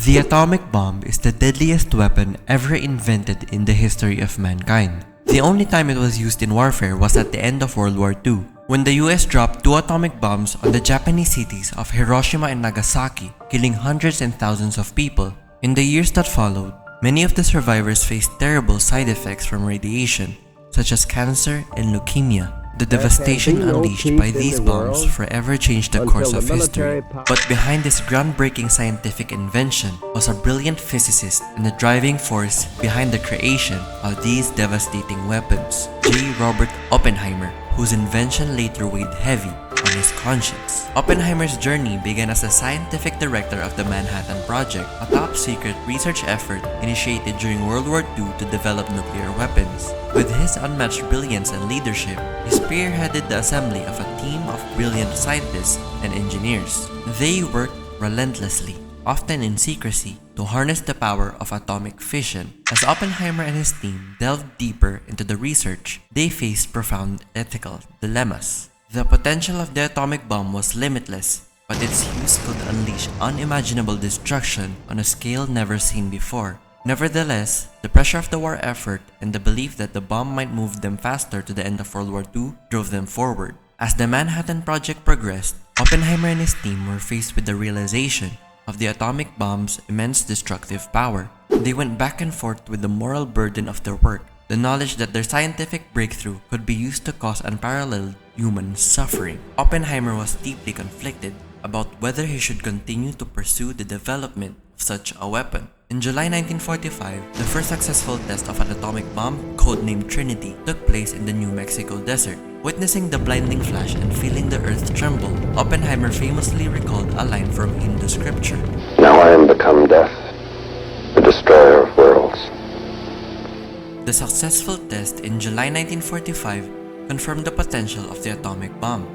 The atomic bomb is the deadliest weapon ever invented in the history of mankind. The only time it was used in warfare was at the end of World War II, when the US dropped 2 atomic bombs on the Japanese cities of Hiroshima and Nagasaki, killing hundreds and thousands of people. In the years that followed, many of the survivors faced terrible side effects from radiation, such as cancer and leukemia. The devastation unleashed by these bombs forever changed the course of history. But behind this groundbreaking scientific invention was a brilliant physicist and the driving force behind the creation of these devastating weapons, Julius Robert Oppenheimer, whose invention later weighed heavy on his conscience. Oppenheimer's journey began as the scientific director of the Manhattan Project, a top-secret research effort initiated during World War II to develop nuclear weapons. With his unmatched brilliance and leadership, he spearheaded the assembly of a team of brilliant scientists and engineers. They worked relentlessly, often in secrecy, to harness the power of atomic fission. As Oppenheimer and his team delved deeper into the research, they faced profound ethical dilemmas. The potential of the atomic bomb was limitless, but its use could unleash unimaginable destruction on a scale never seen before. Nevertheless, the pressure of the war effort and the belief that the bomb might move them faster to the end of World War II drove them forward. As the Manhattan Project progressed, Oppenheimer and his team were faced with the realization of the atomic bomb's immense destructive power. They went back and forth with the moral burden of their work, the knowledge that their scientific breakthrough could be used to cause unparalleled human suffering. Oppenheimer was deeply conflicted about whether he should continue to pursue the development of such a weapon. In July 1945, the first successful test of an atomic bomb, codenamed Trinity, took place in the New Mexico desert. Witnessing the blinding flash and feeling the earth tremble, Oppenheimer famously recalled a line from Hindu scripture. Now I am become death, the destroyer of worlds. The successful test in July 1945 confirmed the potential of the atomic bomb,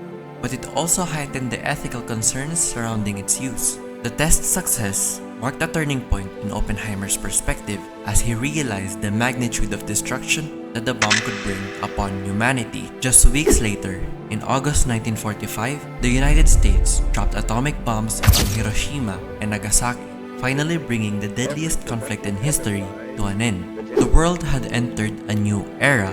but it also heightened the ethical concerns surrounding its use. The test's success marked a turning point in Oppenheimer's perspective as he realized the magnitude of destruction that the bomb could bring upon humanity. Just weeks later, in August 1945, the United States dropped atomic bombs on Hiroshima and Nagasaki, finally bringing the deadliest conflict in history to an end. The world had entered a new era,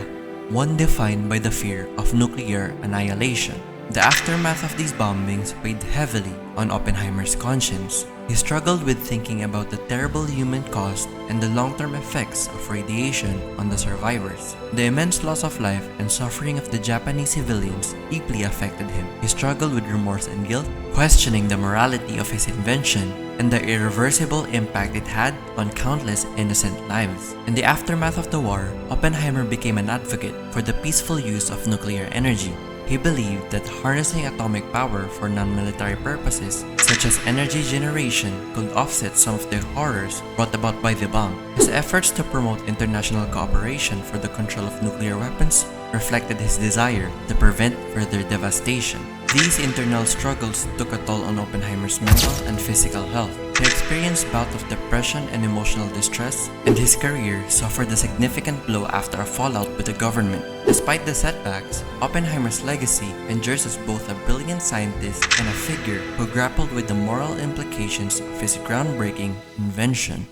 one defined by the fear of nuclear annihilation. The aftermath of these bombings weighed heavily on Oppenheimer's conscience. He struggled with thinking about the terrible human cost and the long-term effects of radiation on the survivors. The immense loss of life and suffering of the Japanese civilians deeply affected him. He struggled with remorse and guilt, questioning the morality of his invention and the irreversible impact it had on countless innocent lives. In the aftermath of the war, Oppenheimer became an advocate for the peaceful use of nuclear energy. He believed that harnessing atomic power for non-military purposes, such as energy generation, could offset some of the horrors brought about by the bomb. His efforts to promote international cooperation for the control of nuclear weapons reflected his desire to prevent further devastation. These internal struggles took a toll on Oppenheimer's mental and physical health. He experienced bouts of depression and emotional distress, and his career suffered a significant blow after a fallout with the government. Despite the setbacks, Oppenheimer's legacy endures as both a brilliant scientist and a figure who grappled with the moral implications of his groundbreaking invention.